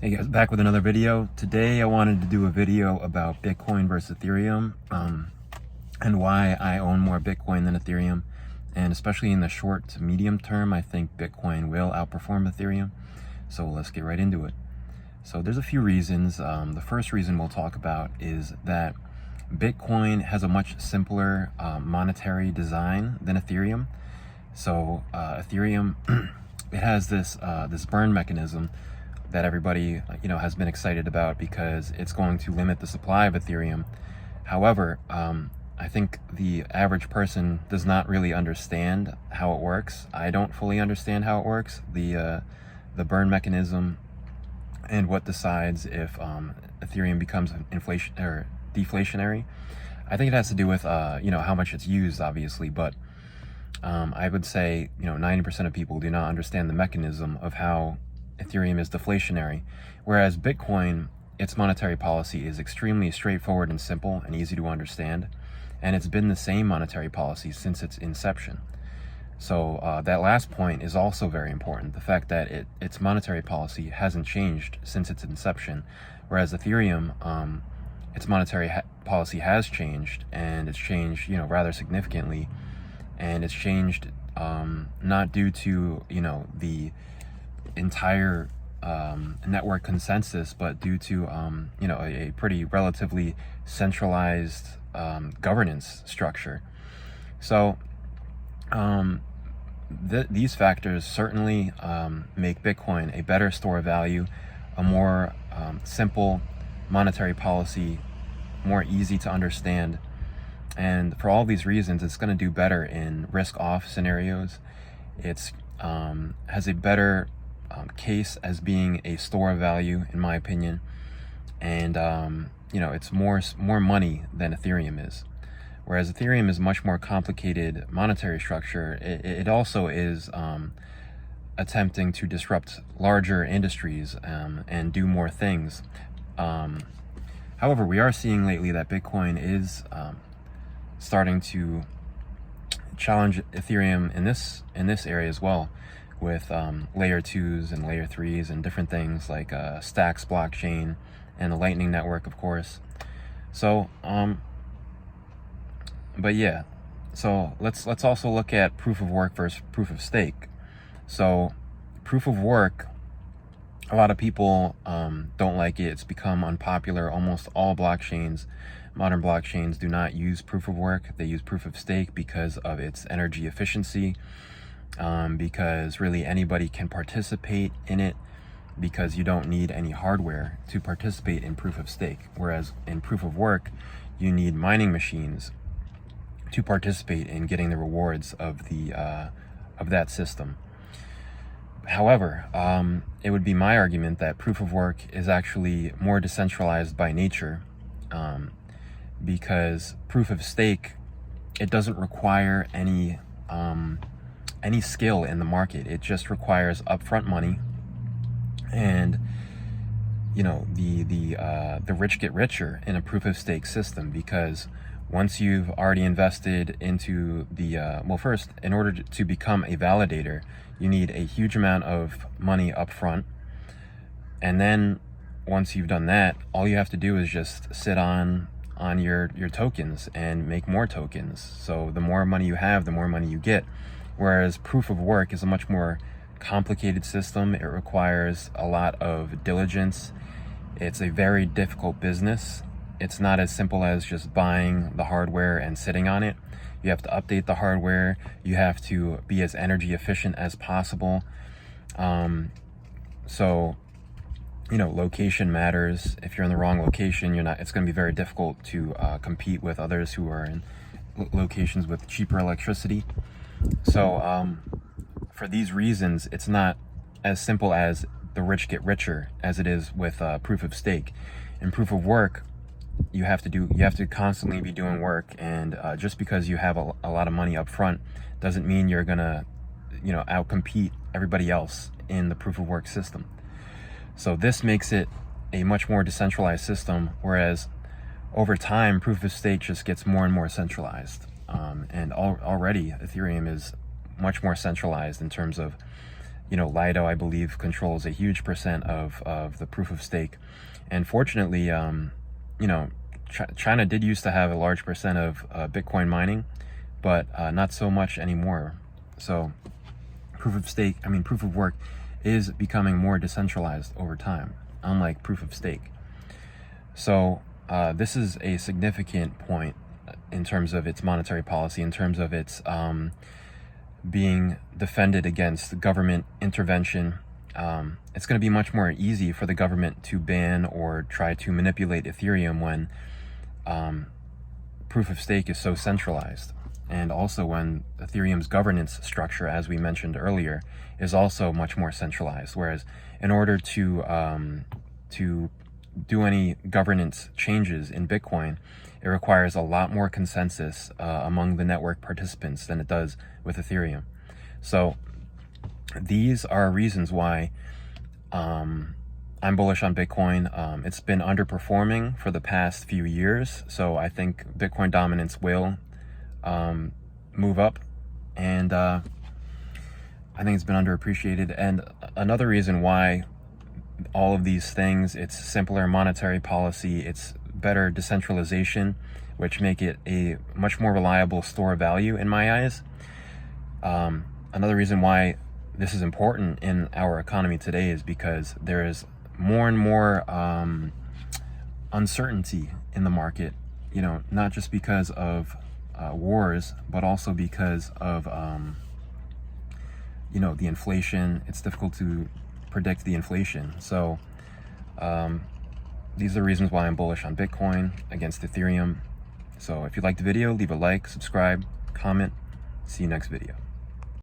Hey guys, back with another video. Today I wanted to do a video about Bitcoin versus Ethereum and why I own more Bitcoin than Ethereum. And especially in the short to medium term, I think Bitcoin will outperform Ethereum. So let's get right into it. So there's a few reasons. The first reason we'll talk about is that Bitcoin has a much simpler monetary design than Ethereum. So Ethereum, it has this burn mechanism that everybody has been excited about because it's going to limit the supply of Ethereum. However, I think the average person does not really understand how it works. I don't fully understand how it works, the burn mechanism, and what decides if Ethereum becomes inflation or deflationary. I think it has to do with how much it's used, obviously, but I would say 90% of people do not understand the mechanism of how Ethereum is deflationary, whereas Bitcoin, its monetary policy is extremely straightforward and simple and easy to understand, and it's been the same monetary policy since its inception. So that last point is also very important, the fact that its monetary policy hasn't changed since its inception, whereas Ethereum, its monetary policy has changed, and it's changed rather significantly, and it's changed not due to the entire network consensus, but due to a pretty relatively centralized governance structure. So these factors certainly make Bitcoin a better store of value, a more simple monetary policy, more easy to understand, and for all these reasons it's going to do better in risk-off scenarios. It's has a better case as being a store of value, in my opinion, and it's more money than Ethereum is. Whereas Ethereum is much more complicated monetary structure. It also is attempting to disrupt larger industries and do more things. However, we are seeing lately that Bitcoin is starting to challenge Ethereum in this area as well, with layer 2s and layer 3s and different things like Stacks blockchain and the Lightning Network, of course. So but yeah, so let's also look at proof of work versus proof of stake. So proof of work, a lot of people don't like it. It's become unpopular. Almost all blockchains, modern blockchains, do not use proof of work. They use proof of stake because of its energy efficiency, because really anybody can participate in it, because you don't need any hardware to participate in proof of stake. Whereas in proof of work, you need mining machines to participate in getting the rewards of that system. However, it would be my argument that proof of work is actually more decentralized by nature, because proof of stake, it doesn't require any skill in the market. It just requires upfront money, and the rich get richer in a proof of stake system, because once you've already invested into first, in order to become a validator, you need a huge amount of money up front. And then once you've done that, all you have to do is just sit on your tokens and make more tokens. So the more money you have, the more money you get. Whereas proof of work is a much more complicated system. It requires a lot of diligence. It's a very difficult business. It's not as simple as just buying the hardware and sitting on it. You have to update the hardware. You have to be as energy efficient as possible. So location matters. If you're in the wrong location, it's going to be very difficult to compete with others who are in locations with cheaper electricity. So for these reasons, it's not as simple as the rich get richer as it is with proof of stake. In proof of work, you have to constantly be doing work, and just because you have a lot of money up front doesn't mean you're gonna outcompete everybody else in the proof of work system. So this makes it a much more decentralized system, whereas over time proof of stake just gets more and more centralized, and already Ethereum is much more centralized in terms of Lido, I believe, controls a huge percent of the proof of stake. And fortunately, China did used to have a large percent of Bitcoin mining, but not so much anymore. So proof of work is becoming more decentralized over time, unlike proof of stake. So this is a significant point in terms of its monetary policy, in terms of its being defended against government intervention. It's going to be much more easy for the government to ban or try to manipulate Ethereum when proof of stake is so centralized. And also when Ethereum's governance structure, as we mentioned earlier, is also much more centralized. Whereas in order to do any governance changes in Bitcoin, it requires a lot more consensus among the network participants than it does with Ethereum. So these are reasons why I'm bullish on Bitcoin. It's been underperforming for the past few years, so I think Bitcoin dominance will move up, and I think it's been underappreciated. And another reason why all of these things, it's simpler monetary policy, it's better decentralization, which make it a much more reliable store of value in my eyes. Another reason why this is important in our economy today is because there is more and more uncertainty in the market, not just because of wars, but also because of the inflation. It's difficult to predict the inflation. So these are reasons why I'm bullish on Bitcoin against Ethereum. So if you liked the video, leave a like, subscribe, comment. See you next video.